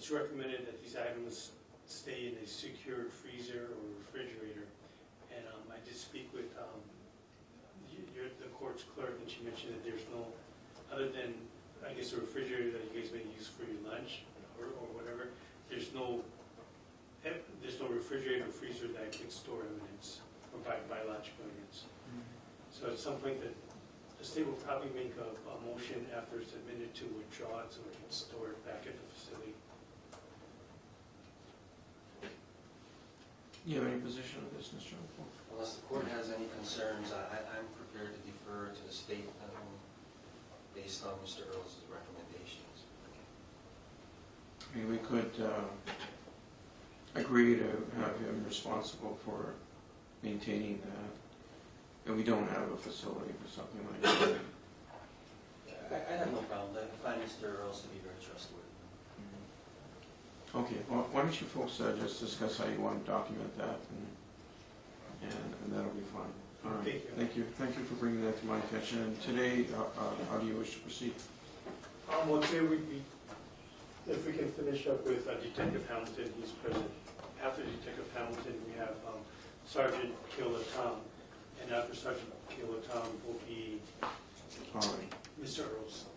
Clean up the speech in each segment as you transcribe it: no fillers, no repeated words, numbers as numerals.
it's recommended that these items stay in a secured freezer or refrigerator. And I did speak with the court's clerk, and she mentioned that there's no, other than, I guess, a refrigerator that you guys may use for your lunch or whatever, there's no refrigerator or freezer that can store evidence or biological evidence. So at some point, the state will probably make a motion after it's admitted to withdraw it so it can store it back at the facility. You have any position on this, Mr. Alpo? Unless the court has any concerns, I'm prepared to defer to the state based on Mr. Earls' recommendations. I mean, we could agree to have him responsible for maintaining that, and we don't have a facility for something like that. I have no problem. I find Mr. Earls to be very trustworthy. Okay, well, why don't you folks just discuss how you want to document that, and that'll be fine. All right. Thank you. Thank you for bringing that to my attention. And today, how do you wish to proceed? Well, today if we can finish up with Detective Hamilton, he's present. After Detective Hamilton, we have Sergeant Kilatam, and after Sergeant Kilatam will be All right. Mr. Earls.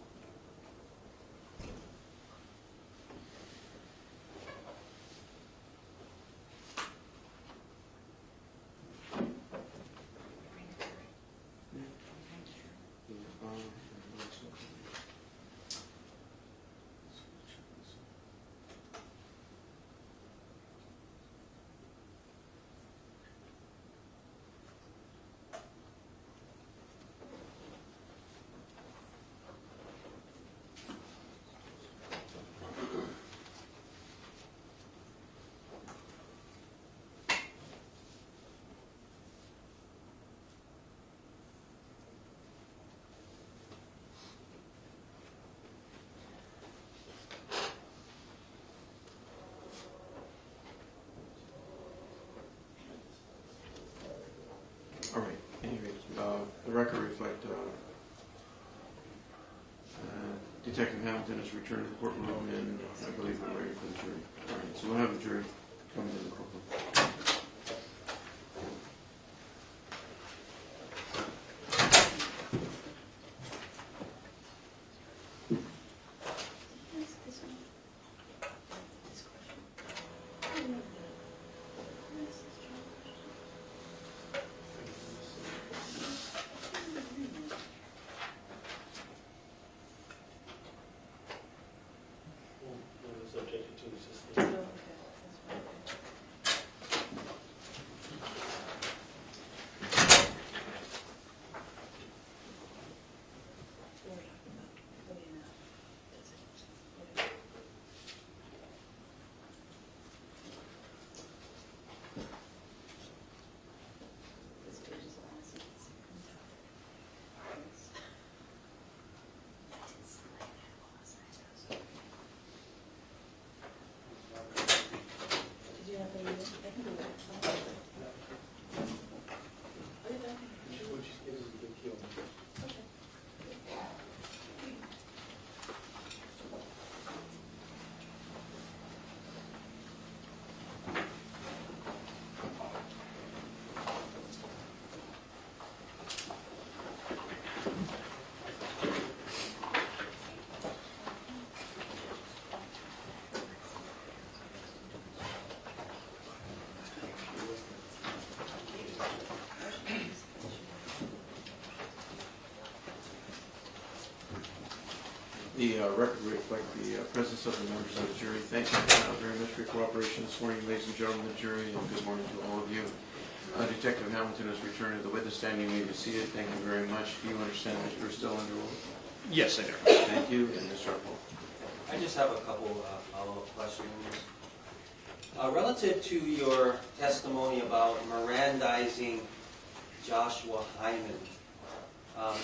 All right. Anyway, the record reflect Detective Hamilton has returned to the courtroom, and I believe we're ready for the jury. All right. So we'll have the jury come to the courtroom. Subjected to the system. The record will reflect the presence of the members of the jury. Thank you very much for your cooperation this morning, ladies and gentlemen of the jury, and good morning to all of you. Detective Hamilton has returned to the witness stand. You may be seated. Thank you very much. Do you understand that you're still under oath? Yes, I do. Thank you. And Mr. Arpo. I just have a couple follow-up questions. Relative to your testimony about Mirandizing Joshua Hyman,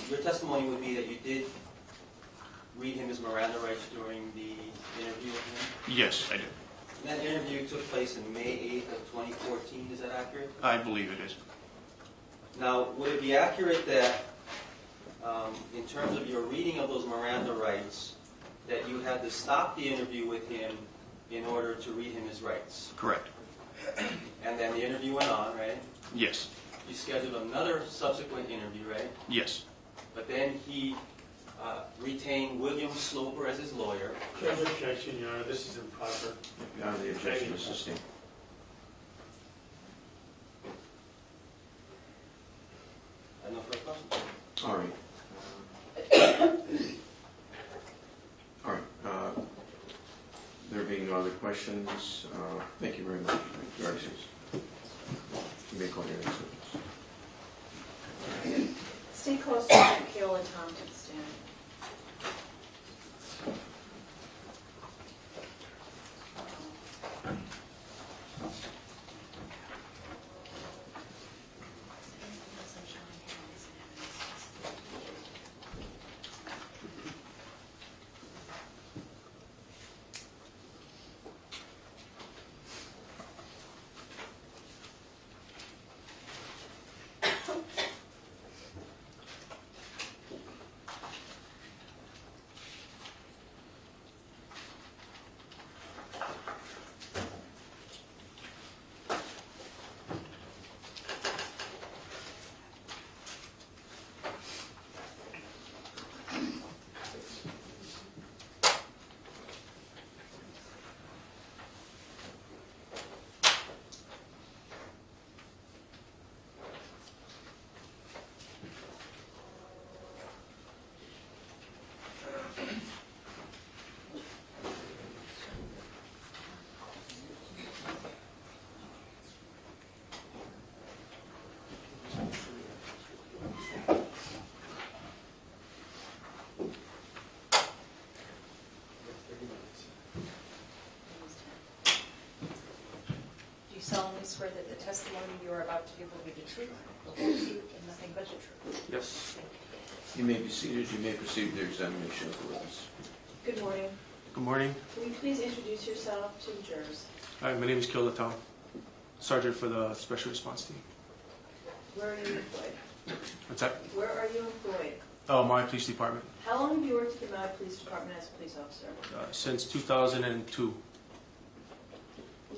your testimony would be that you did read him his Miranda rights during the interview with him? Yes, I do. And that interview took place in May 8th of 2014, is that accurate? I believe it is. Now, would it be accurate that, in terms of your reading of those Miranda rights, that you had to stop the interview with him in order to read him his rights. Correct. And then the interview went on, right? Yes. You scheduled another subsequent interview, right? Yes. But then he retained William Sloper as his lawyer. Objection, Your Honor, this is improper. Your Honor, the objection is sustained. I have no further questions. All right. All right. There being no other questions, thank you very much. Your Honor, you may call your next witness. Stay close to Keola Tom to the stand. Solemnly swear that the testimony you are about to give will be the truth, the whole truth, and nothing but the truth. Yes. You may be seated. You may proceed with your examination of the witness. Good morning. Good morning. Will you please introduce yourself to the jurors? Hi, my name is Keola Tom, Sergeant for the Special Response Team. Where are you employed? What's that? Where are you employed? Oh, Maui Police Department. How long have you worked at the Maui Police Department as a police officer? Since 2002.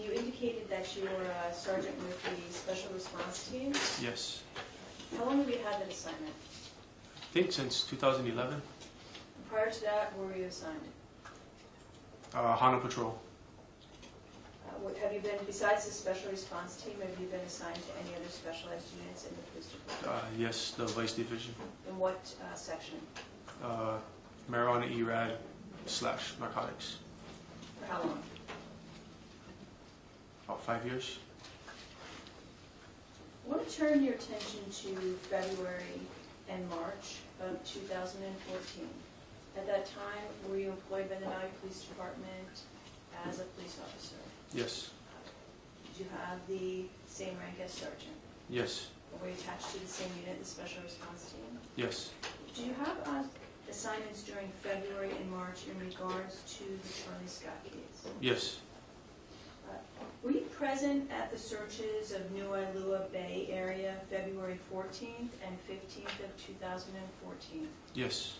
You indicated that you were a sergeant with the Special Response Team. Yes. How long have you had that assignment? I think since 2011. Prior to that, where were you assigned? Hana Patrol. What have you been, besides the Special Response Team, have you been assigned to any other specialized units in the police department? Yes, the Vice Division. In what section? Marijuana ERAD/narcotics. For how long? About 5 years. I want to turn your attention to February and March of 2014. At that time, were you employed by the Maui Police Department as a police officer? Yes. Did you have the same rank as sergeant? Yes. Or were you attached to the same unit, the Special Response Team? Yes. Did you have assignments during February and March in regards to the Charlie Scott case? Yes. Were you present at the searches of New Wailuku Bay area February 14th and 15th of 2014? Yes.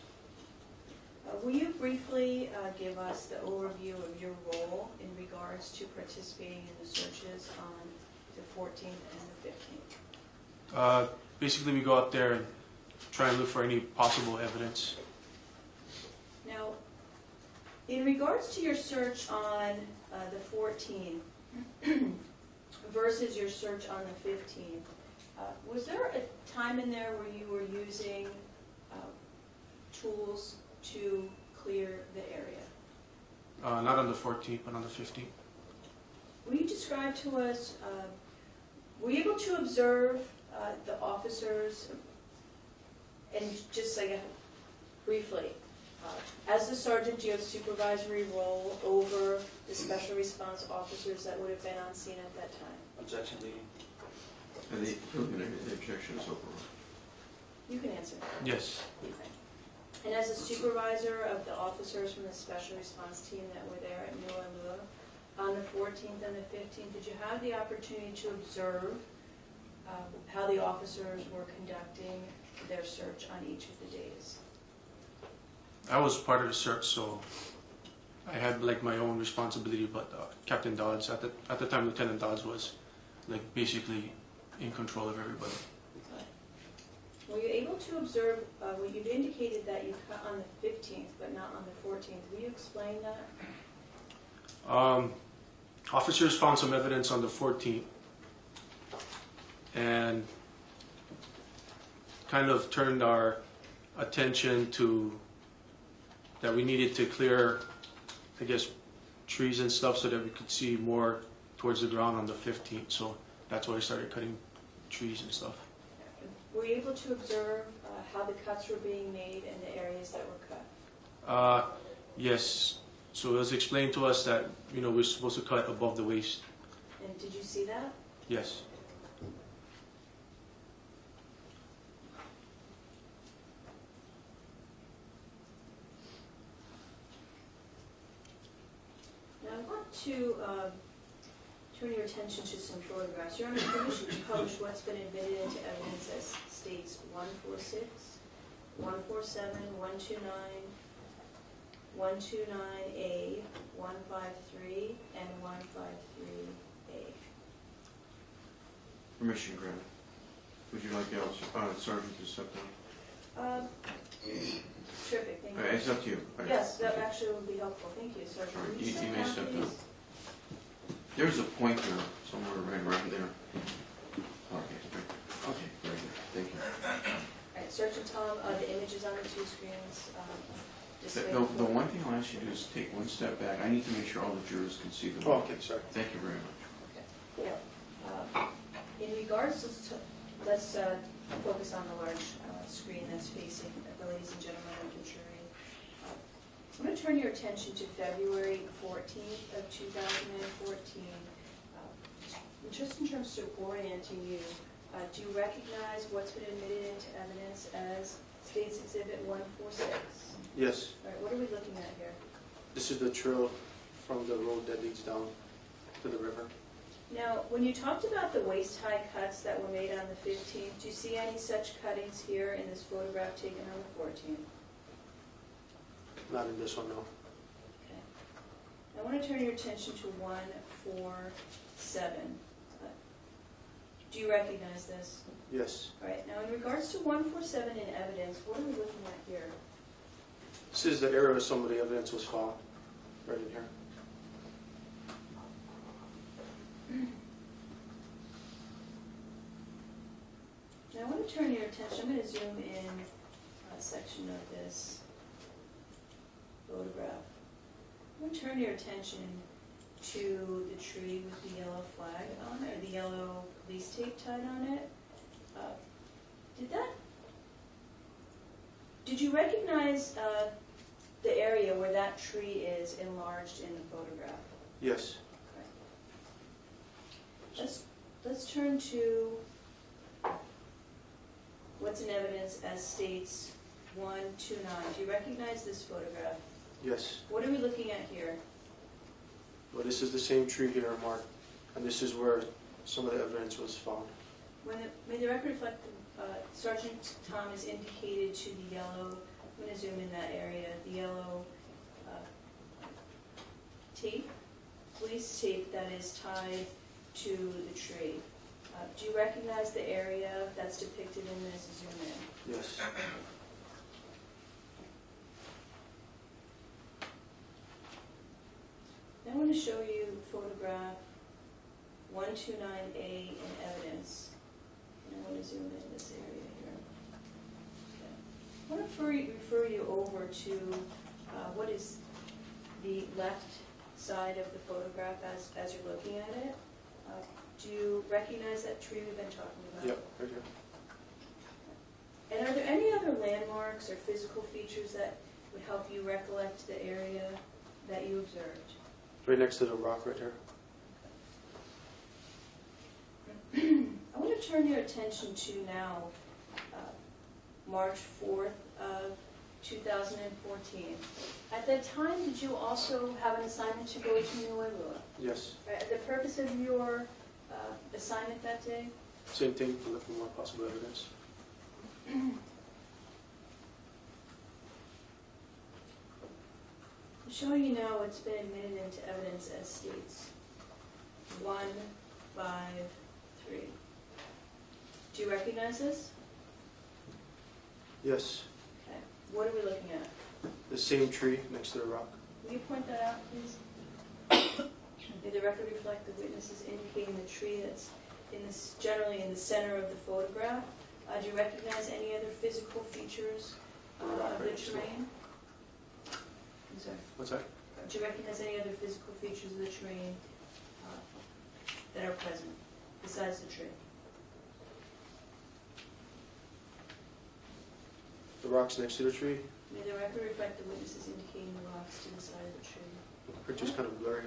Will you briefly give us the overview of your role in regards to participating in the searches on the 14th and the 15th? Basically, we go out there and try and look for any possible evidence. Now, in regards to your search on the 14th versus your search on the 15th, was there a time in there where you were using tools to clear the area? Not on the 14th, but on the 15th. Will you describe to us, were you able to observe the officers, and just like briefly, as the sergeant, do you have a supervisory role over the special response officers that would have been on scene at that time? Objection, leading. And the objection is overruled. You can answer. Yes. Okay. And as a supervisor of the officers from the special response team that were there at New Wailuku on the 14th and the 15th, did you have the opportunity to observe how the officers were conducting their search on each of the days? I was part of the search, so I had like my own responsibility, but Captain Dodds, at the time Lieutenant Dodds was like basically in control of everybody. Were you able to observe, well, you've indicated that you cut on the 15th, but not on the 14th. Will you explain that? Officers found some evidence on the 14th and kind of turned our attention to that we needed to clear, I guess, trees and stuff so that we could see more towards the ground on the 15th. So that's why I started cutting trees and stuff. Were you able to observe how the cuts were being made and the areas that were cut? Yes. So it was explained to us that, you know, we're supposed to cut above the waist. And did you see that? Yes. Now I want to turn your attention to some photographs. You're under permission to publish what's been admitted into evidence as states 146, 147, 129, 129A, 153, and 153A. Permission granted. Would you like the Sergeant to step down? Terrific, thank you. It's up to you. Yes, that actually would be helpful. Thank you, Sergeant. Sure, Will you step may down, step down. please? There's a pointer somewhere right around there. Okay, okay, very good. Thank you. All right, Sergeant Tom, the images on the two screens. Display The one thing I'll ask you to do is take one step back. I need to make sure all the jurors can see the. Oh, okay, sorry. Thank you very much. In regards to, let's focus on the large screen that's facing the ladies and gentlemen of the jury. I'm going to turn your attention to February 14th of 2014. Just in terms of orienting you, do you recognize what's been admitted into evidence as State's Exhibit 146? Yes, All right, what are we looking at here? this is the trail from the road that leads down to the river. Now, when you talked about the waist-high cuts that were made on the 15th, do you see any such cuttings here in this photograph taken on the 14th? Not in this one, no. Okay. I want to turn your attention to 147. Do you recognize this? Yes, All right, now in regards to 147 in evidence, what are we looking at here? this is the area where some of the evidence was found, right in here. Now I want to turn your attention, I'm going to zoom in a section of this photograph. I'm going to turn your attention to the tree with the yellow flag on it, or the yellow police tape tied on it. Did you recognize the area where that tree is enlarged in the photograph? Yes, Let's turn to what's in evidence as states 129. Do you recognize this photograph? yes. What are we looking at here? Well, this is the same tree here, Mark, and this is where some of the evidence was found. May the record reflect Sergeant Tom has indicated to the yellow, I'm going to zoom in that area, the yellow tape, police tape that is tied to the tree. Do you recognize the area that's depicted in this zoom in? Yes, Now I want to show you photograph 129A in evidence. And I want to zoom in this area here. Okay. I want to refer you over to what is the left side of the photograph as you're looking at it. Do you recognize that tree we've been talking about? yep, right here. And are there any other landmarks or physical features that would help you recollect the area that you observed? Right next to the rock right here. I want to turn your attention to now March 4th of 2014. At that time, did you also have an assignment to go to New Wailuku? Yes, The purpose of your assignment that day? same thing, to look for more possible evidence. showing you now what's been admitted into evidence as states 1, 5, 3. Do you recognize this? Yes. Okay. What are we looking at? The same tree next to the rock. Will you point that out, please? May the record reflect the witnesses indicating the tree that's generally in the center of the photograph. Do you recognize any other physical features of the terrain? I'm sorry. What's that? Do you recognize any other physical features of the terrain that are present besides the tree? The rocks next to the tree. May the record reflect the witnesses indicating the rocks to the side of the tree. The picture's kind of blurry.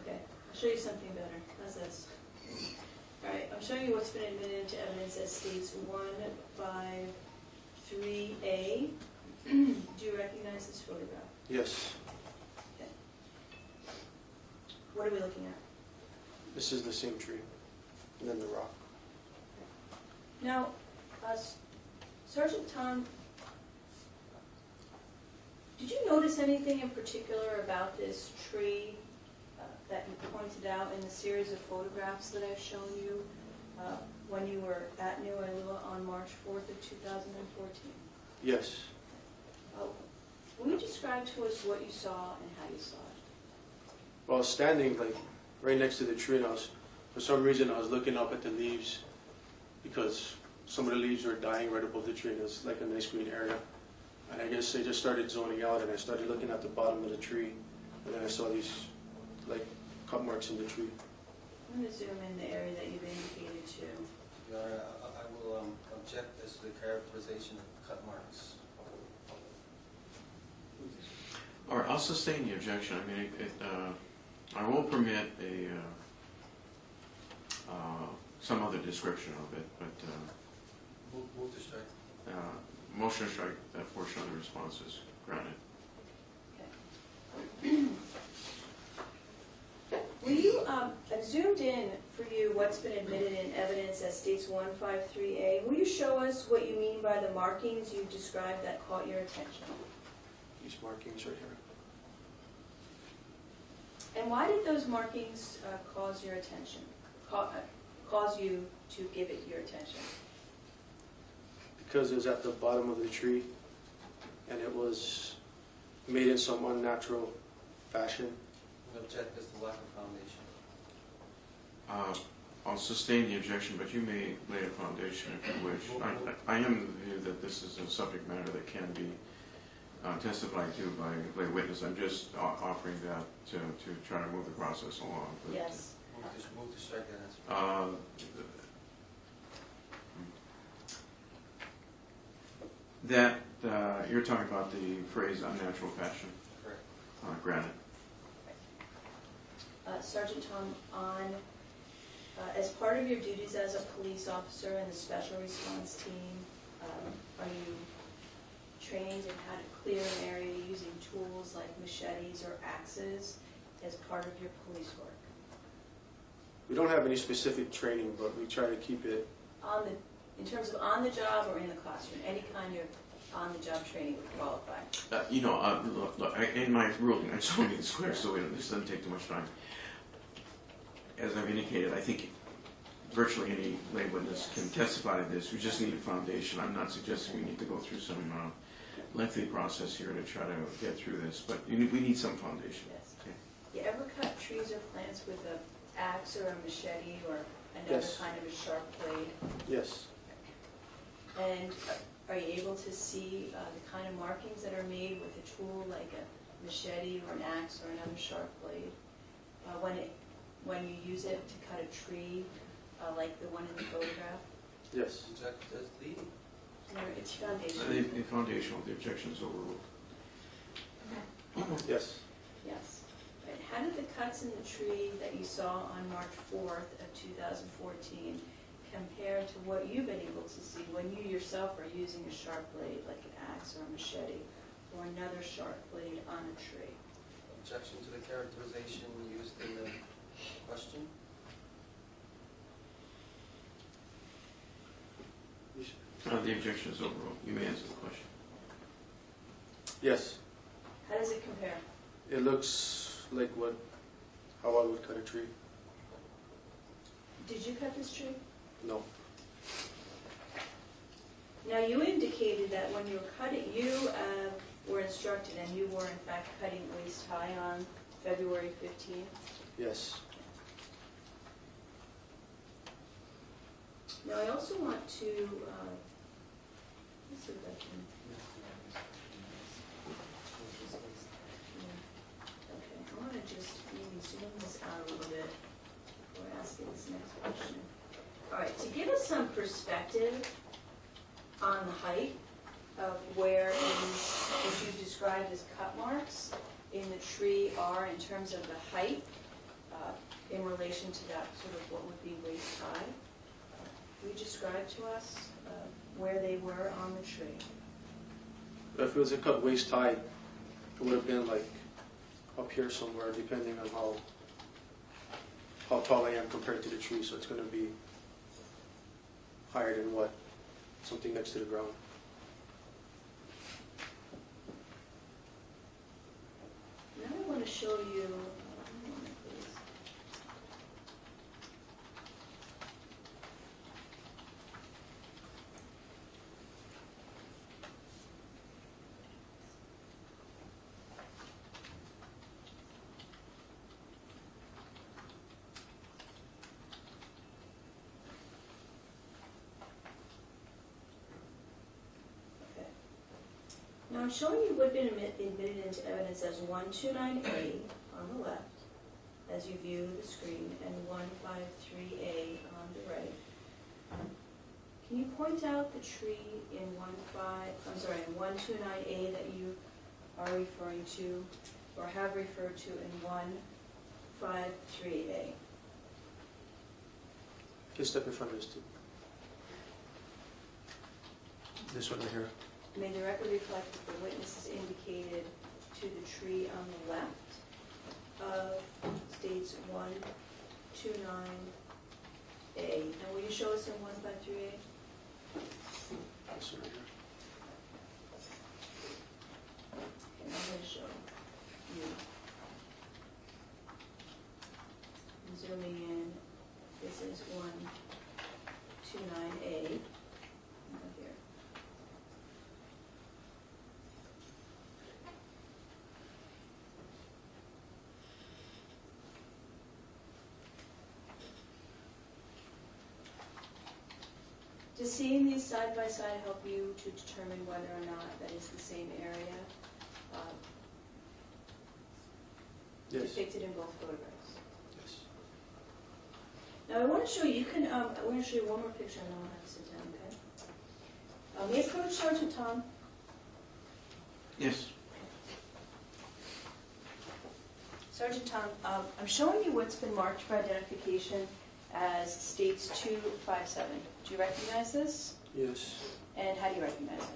Okay, I'll show you something better. How's this? All right, I'm showing you what's been admitted into evidence as states 1, 5, 3A. Do you recognize this photograph? Yes. Okay. What are we looking at? This is the same tree. And then the rock. Now, Sergeant Tom, did you notice anything in particular about this tree that you pointed out in the series of photographs that I've shown you when you were at New Wailuku on March 4th of 2014? Yes. Will you describe to us what you saw and how you saw it? Well, I was standing like right next to the tree, and for some reason I was looking up at the leaves because some of the leaves were dying right above the tree, and it's like a nice green area. And I guess they just started zoning out, and I started looking at the bottom of the tree, and then I saw these like cut marks in the tree. I'm going to zoom in the area that you've indicated to. Your Honor, I will object as to the characterization of cut marks. All right, I'll sustain the objection. I mean, I will permit some other description of it, but Move to strike. motion to strike that portion of the response is granted. Will you, I've zoomed in for you what's been admitted in evidence as states 153A. Will you show us what you mean by the markings you described that caught your attention? These markings right here. And why did those markings cause your attention, cause you to give it your attention? Because it was at the bottom of the tree, and it was made in some unnatural fashion. Object as to lack of foundation. I'll sustain the objection, but you may lay a foundation if you wish. I am of the view that this is a subject matter that can be testified to by a witness. I'm just offering that to try to move the process along. But, Yes. Move to strike that answer. That you're talking about the phrase unnatural fashion. Correct. Granted. Sergeant Tom, as part of your duties as a police officer in the special response team, are you trained in how to clear an area using tools like machetes or axes as part of your police work? We don't have any specific training, but we try to keep it. In terms of on the job or in the classroom, any kind of on-the-job training would qualify. Look, in my ruling, I just want to be clear so this doesn't take too much time. As I've indicated, I think virtually any lay witness can testify to this. We just need a foundation. I'm not suggesting we need to go through some lengthy process here to try to get through this, but we need some foundation. Yes. Okay. You ever cut trees or plants with an axe or a machete or another Yes. kind of a sharp blade? Yes. And are you able to see the kind of markings that are made with a tool like a machete or an axe or another sharp blade when you use it to cut a tree like the one in the photograph? Yes. Object as leading. No, it's foundational. The foundational, the objection is overruled. Yes. Yes. Right. How did the cuts in the tree that you saw on March 4th of 2014 compare to what you've been able to see when you yourself are using a sharp blade like an axe or a machete or another sharp blade on a tree? Objection to the characterization used in the question. The objection is overruled. You may answer the question. Yes. How does it compare? It looks like how I would cut a tree. Did you cut this tree? No. Now, you indicated that when you were cutting, you were instructed and you were in fact cutting waist high on February 15th. Yes. Now, I also want to, let's see if I can. Okay, I want to just maybe zoom this out a little bit before asking this next question. All right, to give us some perspective on the height of where what you described as cut marks in the tree are in terms of the height in relation to that sort of what would be waist high. Will you describe to us where they were on the tree? If it was a cut waist high, it would have been like up here somewhere, depending on how tall I am compared to the tree. So it's going to be higher than what? Something next to the ground. Now I want to show you, one moment, please. Okay. Now I'm showing you what had been admitted into evidence as 129A on the left, as you view the screen, and 153A on the right. Can you point out the tree in 129A that you are referring to, or have referred to in 153A? Just step in front of this too. This one right here. May the record reflect that the witnesses indicated to the tree on the left of states 129A. Now, will you show us in 153A? This one right here. And I'm going to show you. I'm zooming in. This is 129A. Right here. Does seeing these side by side help you to determine whether or not that is the same area Yes. depicted in both photographs? Yes. Now I want to show you, I want to show you one more picture and then we'll have to sit down, okay? May I approach Sergeant Tom? Yes. Sergeant Tom, I'm showing you what's been marked for identification as states 257. Do you recognize this? Yes. And how do you recognize it?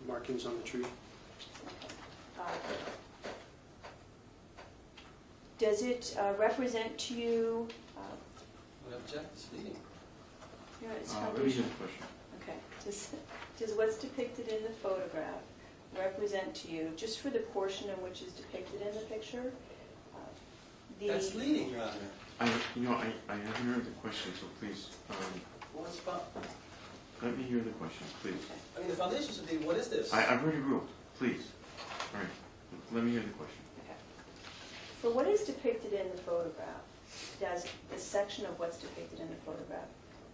The markings on the tree. Does it represent to you? We have checked, it's leading. You know, it's Let me foundation. get the question. Okay. Does what's depicted in the photograph represent to you, just for the portion in which is depicted in the picture? That's leading, Your Honor. I haven't heard the question, so please, Well, it's fun. let me hear the question, please. I mean, the foundation should be, what is this? I've already ruled, please. All right, let me hear the question. Okay. For what is depicted in the photograph, does the section of what's depicted in the photograph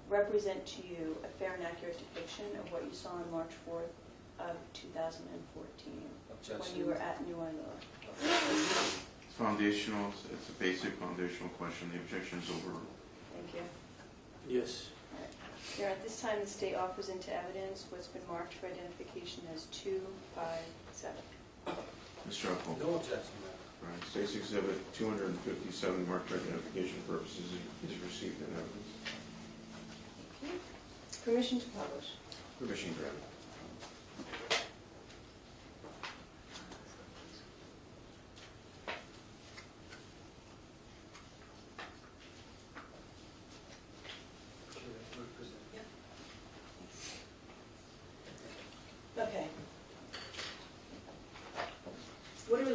represent to you a fair and accurate depiction of what you saw on March 4th of 2014 Objection. when you were at New Wailuku? It's foundational, it's a basic foundational question. The objection is overruled. Thank you. Yes. All right. Here, at this time, the state offers into evidence what's been marked for identification as 257. Mr. Uphold. No objection, Your Honor. All right, State's Exhibit 257, marked for identification purposes, is received in evidence. Thank you. Permission to publish. Permission granted. Okay. What are we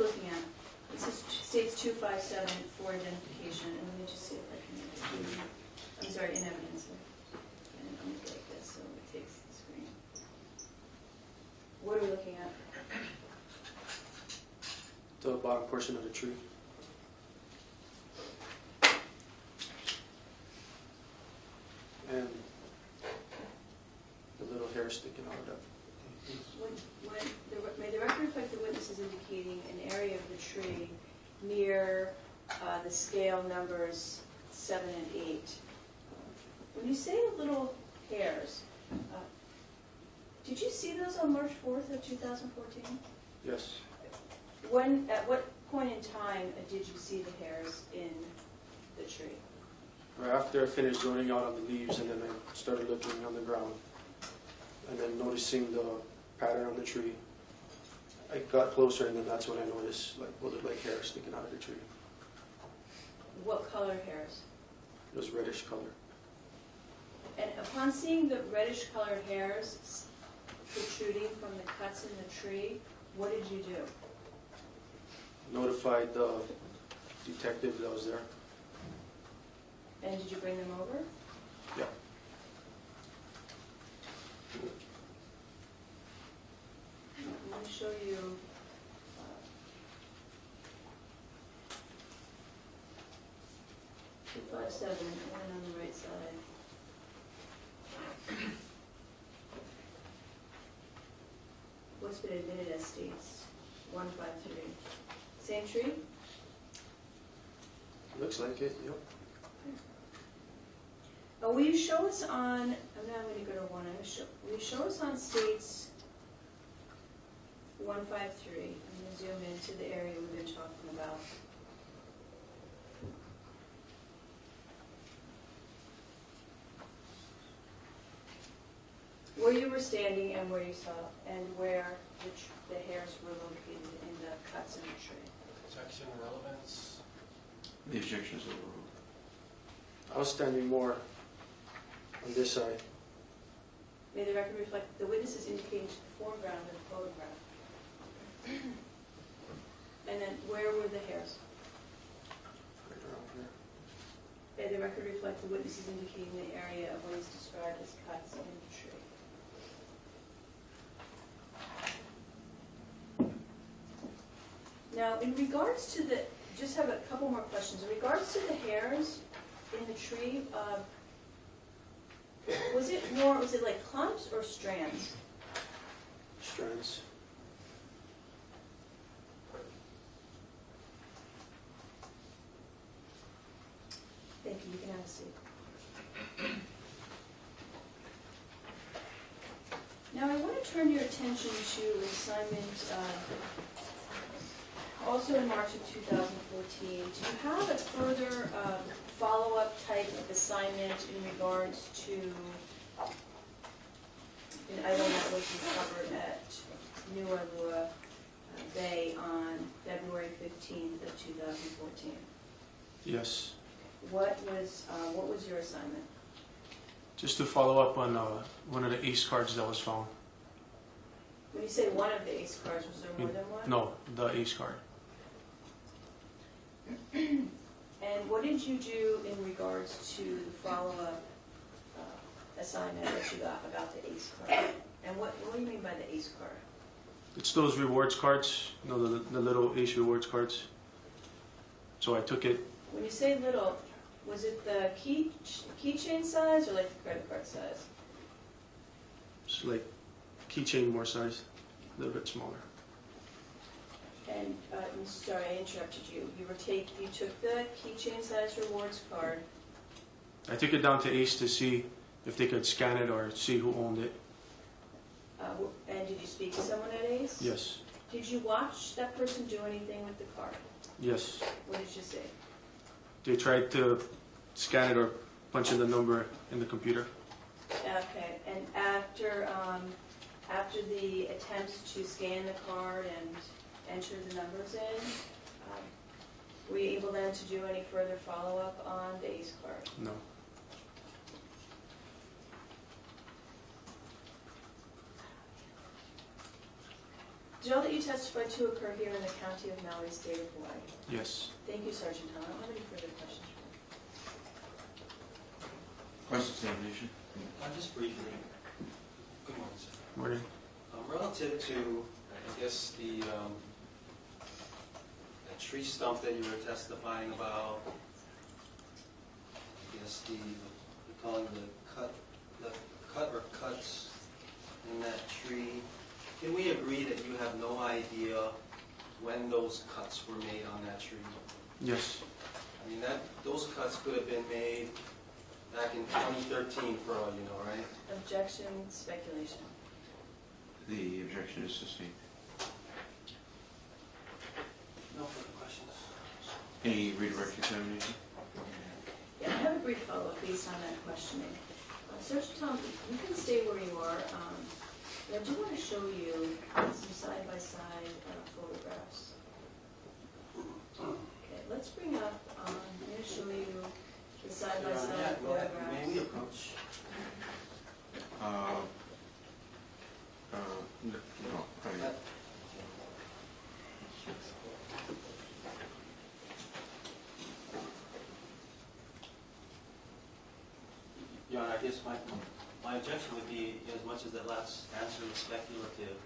257 for identification, and let me just see if I can, I'm sorry, in evidence. And I'm gonna go like this, so it takes the screen. What are we looking at? The bottom portion of the tree. And the little hair sticking out of that. May the record reflect the witness is indicating an area of the tree near the scale numbers 7 and 8. When you say little hairs, did you see those on March 4th of 2014? Yes. At what point in time did you see the hairs in the tree? Right after I finished zoning out on the leaves, and then I started looking on the ground, and then noticing the pattern on the tree. I got closer, and then that's when I noticed like what looked like hair sticking out of the tree. What color hairs? It was reddish color. And upon seeing the reddish colored hairs protruding from the cuts in the tree, what did you do? Notified the detective that was there. And did you bring them over? Yeah. Let me show you. The 57, one on the right side. What's been admitted as states 153. Same tree? Looks like it, yep. Will you show us on, I'm now going to go to one, will you show us on states 153? I'm going to zoom into the area we've been talking about. Where you were standing and where you saw, and where the hairs were located in the cuts in the tree. Objection, relevance. The objection is overruled. I was standing more on this side. May the record reflect the witness is indicating to the foreground of the photograph. And then where were the hairs? Right around here. May the record reflect the witness is indicating the area of what is described as cuts in the tree. Now, in regards to the, just have a couple more questions. In regards to the hairs in the tree, was it like clumps or strands? Strands. Thank you, you can have a seat. Now, I want to turn your attention to assignment, also in March of 2014. Do you have a further follow-up type of assignment in regards to an item that was recovered at New Alua Bay on February 15th of 2014? Yes. What was your assignment? Just to follow up on one of the ACE cards that was found. When you say one of the ACE cards, was there more than one? No, the ACE card. And what did you do in regards to the follow-up assignment that you got about the ACE card? And what do you mean by the ACE card? It's those rewards cards, you know, the little ACE rewards cards. So I took it. When you say little, was it the keychain size or like the credit card size? It's like keychain more size, a little bit smaller. And I'm sorry, I interrupted you. You took the keychain size rewards card. I took it down to ACE to see if they could scan it or see who owned it. And did you speak to someone at ACE? Yes. Did you watch that person do anything with the card? Yes. What did you say? They tried to scan it or punch in the number in the computer. Okay, and after the attempts to scan the card and enter the numbers in, were you able then to do any further follow-up on the ACE card? No. Did all that you testified to occur here in the county of Maui, state of Hawaii? Yes. Thank you, Sergeant Tom. I don't have any further questions. Cross-examination. Just briefly. Good morning, sir. Morning. Relative to, I guess, the tree stump that you were testifying about, I guess you're calling the cut or cuts in that tree. Can we agree that you have no idea when those cuts were made on that tree? Yes. I mean, those cuts could have been made back in 2013 for all you know, right? Objection, speculation. The objection is sustained. No further questions. Any redirect examination? Yeah, I have a brief follow-up based on that questioning. Sergeant Tom, you can stay where you are. I do want to show you some side-by-side photographs. Okay, let's bring up, I'm going to show you the side-by-side photographs. May we approach? No, I mean, Your Honor, I guess my objection would be, as much as that last answer was speculative,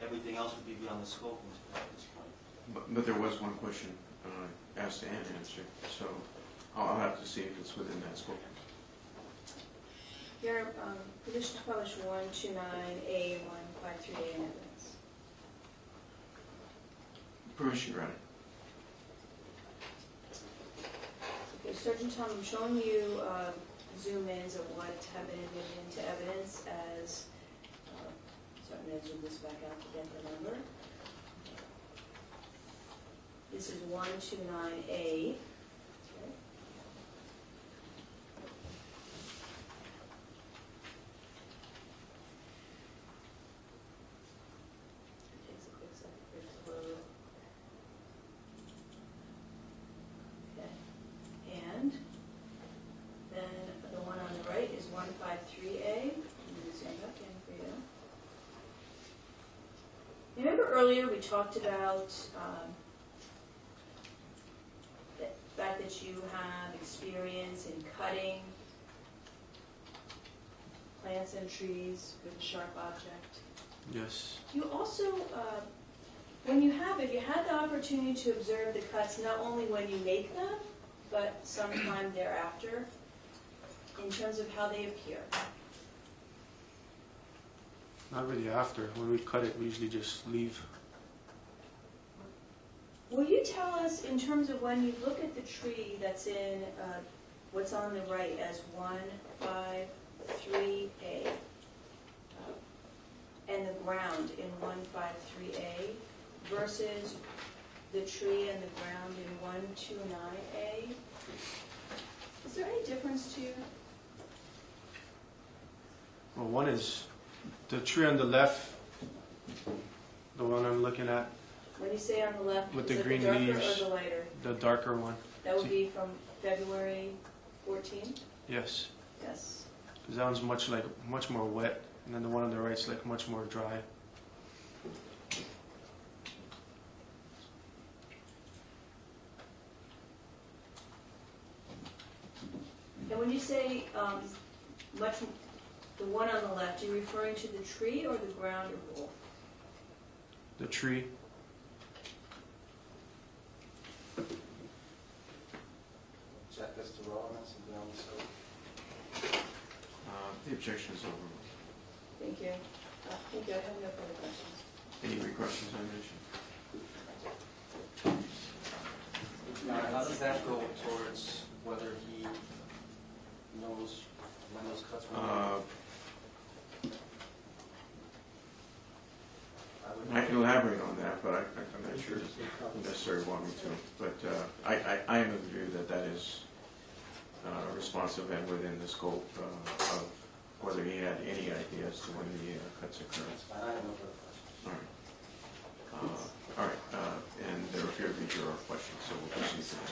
everything else would be beyond the scope at this point. but there was one question asked and answered, so I'll have to see if it's within that scope. Your permission to publish 129A, 153A in evidence. Permission granted. Okay, Sergeant Tom, I'm showing you zoom-ins of what have been admitted into evidence as, so I'm going to zoom this back out to get the number. This is 129A. And then the one on the right is 153A. I'm going to zoom back in for you. Remember earlier we talked about the fact that you have experience in cutting plants and trees with a sharp object. Yes. You also, if you had the opportunity to observe the cuts not only when you make them, but sometime thereafter, in terms of how they appear. Not really after. When we cut it, we usually just leave. Will you tell us, in terms of when you look at the tree that's in what's on the right as 153A, and the ground in 153A, versus the tree and the ground in 129A? Is there any difference to you? Well, one is the tree on the left, the one I'm looking at, When you say on the left, with is the it green the darker leaves, or the lighter? the darker one. That would be from February 14? Yes. Yes. Because that one's much more wet, and then the one on the right's like much more dry. And when you say the one on the left, are you referring to the tree or the ground or both? The tree. Check as to relevance and beyond the scope. The objection is over. Thank you. Thank you. I have no further questions. Any re-cross-examination? Your Honor, how does that go towards whether he knows when those cuts were made? I can elaborate on that, but I'm not sure you necessarily want me to. But I am of the view that that is responsive and within the scope of whether he had any idea as to when the cuts occurred. That's fine, I have no further questions. All right, and there appear to be juror questions, so we'll proceed to that.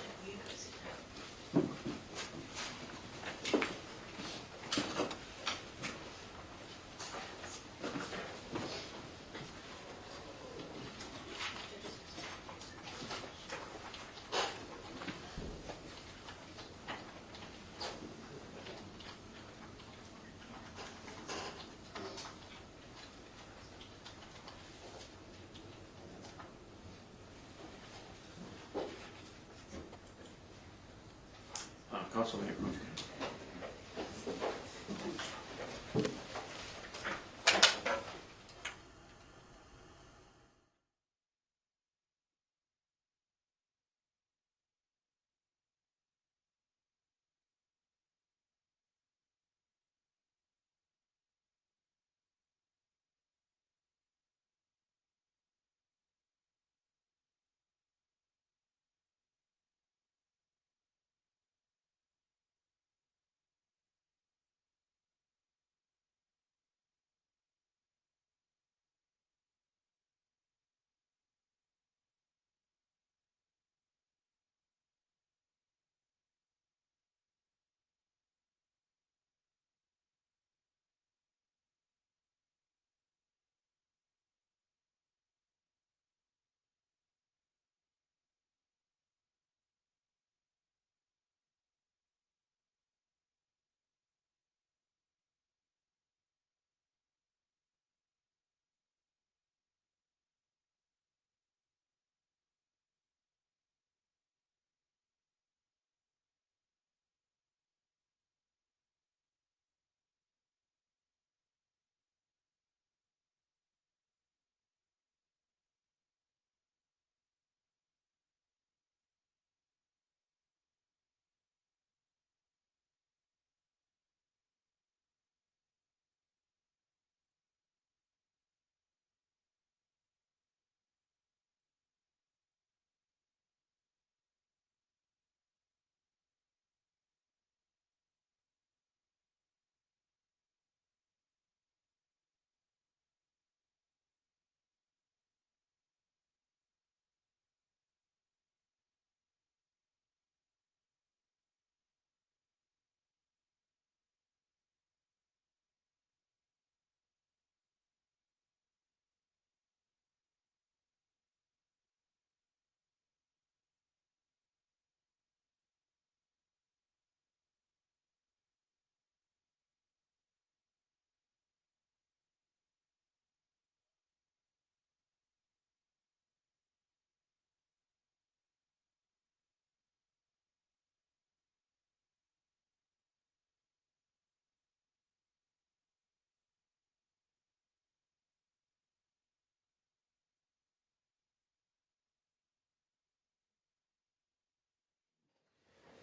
Councilman Akakū.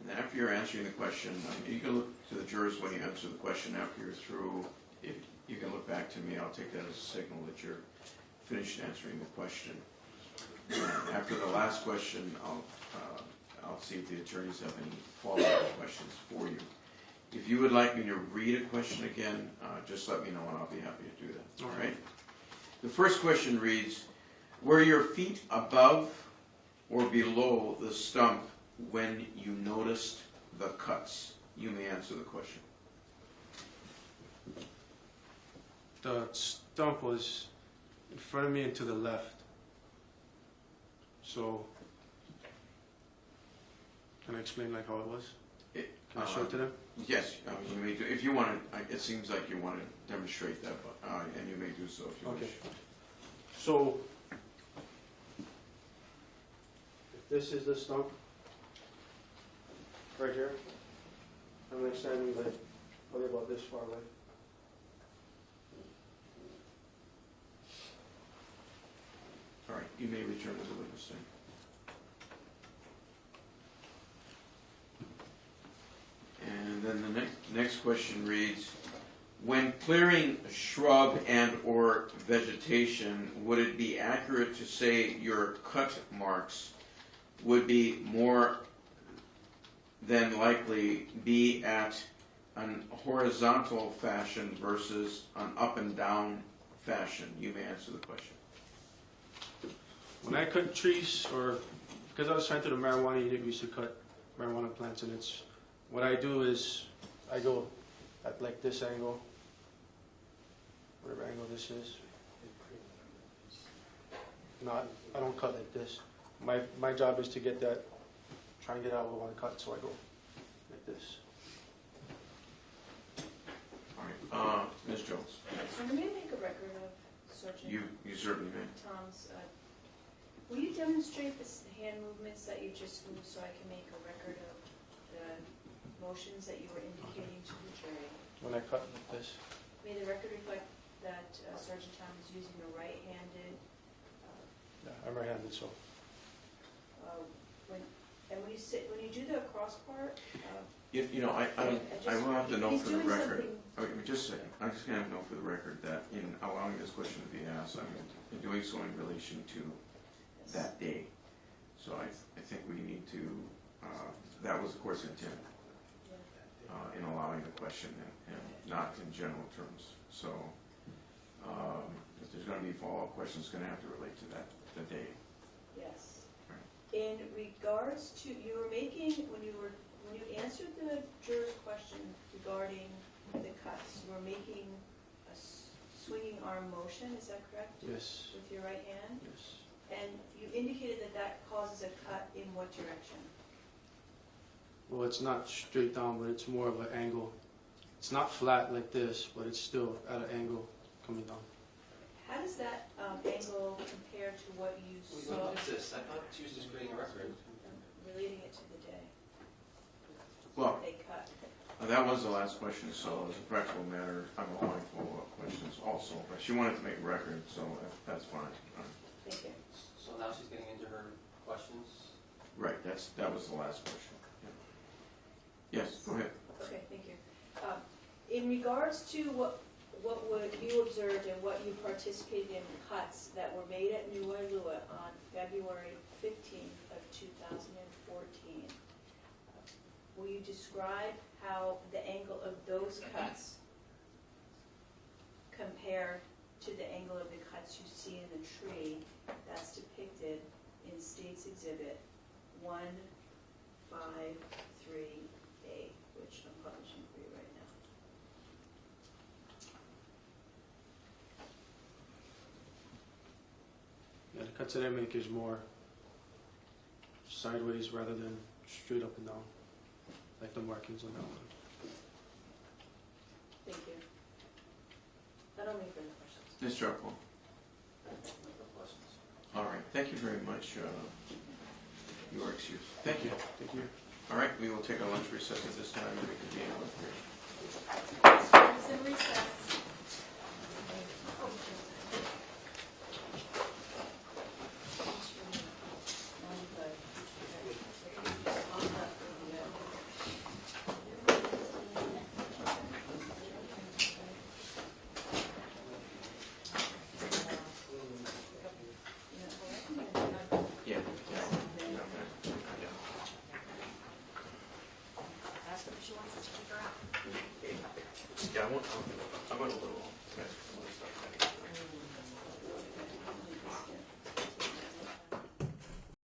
And after you're answering the question, you can look to the jurors when you answer the question after you're through. If you can look back to me, I'll take that as a signal that you're finished answering the question. And after the last question, I'll see if the attorneys have any follow-up questions for you. If you would like me to read a question again, just let me know and I'll be happy to do that. All right? The first question reads, were your feet above or below the stump when you noticed the cuts? You may answer the question. The stump was in front of me and to the left. So, can I explain like how it was? Can I show it to them? Yes, you may do. If you want to, it seems like you want to demonstrate that, and you may do so if you wish. So, if this is the stump, right here, I'm like standing like probably about this far away. All right, you may return to the witness stand. And then the next question reads, when clearing shrub and or vegetation, would it be accurate to say your cut marks would be more than likely be at an horizontal fashion versus an up and down fashion? You may answer the question. When I cut trees, or because I was trying to do marijuana unit, we used to cut marijuana plants, and it's what I do is I go at like this angle, whatever angle this is. I don't cut like this. My job is to get that, try and get out with one cut, so I go like this. All right, Ms. Jones. So let me make a record of Sergeant You certainly may. Tom's. Will you demonstrate the hand movements that you just moved so I can make a record of the motions that you were indicating to the jury. When I cut like this. May the record reflect that Sergeant Tom is using a right-handed, Yeah, I'm right-handed, so. when you do the cross part, You know, I will have to note he's for the doing record, something- wait, just a second, I'm just gonna have to note for the record that in allowing this question to be asked, I'm in doing so in relation to that day. So I think we need to, that was the court's intent in allowing the question and not in general terms. So if there's gonna be follow-up questions, it's gonna have to relate to that, the day. yes. Right. In regards to, you were making, when you answered the juror's question regarding the cuts, you were making a swinging arm motion, is that correct? Yes, With your right hand? yes. And you indicated that that causes a cut in what direction? Well, it's not straight down, but it's more of an angle. It's not flat like this, but it's still at an angle coming down. How does that angle compare to what you saw What is this? I thought she was just creating a record. relating it to the day Well, they cut? that was the last question, so as a practical matter, I'm allowing follow-up questions also. But she wanted to make a record, so that's fine. Thank you. So now she's getting into her questions. Right, that was the last question. Yeah. Yes, go ahead. Okay, thank you. In regards to what you observed and what you participated in cuts that were made at New Wailuku on February 15th of 2014, will you describe how the angle of those cuts compare to the angle of the cuts you see in the tree that's depicted in State's Exhibit 153A, which I'm publishing for you right now. Yeah, the cuts that I make is more sideways rather than straight up and down, like the markings on that one. Thank you. I don't have any further questions. Ms. Jarko. No questions. All right, thank you very much. You are excused. Thank you. Thank you. All right, we will take a lunch recess at this time and we can be in with It's in recess. Yeah. Ask her if she wants us to keep her out. Yeah, I went a little. Okay.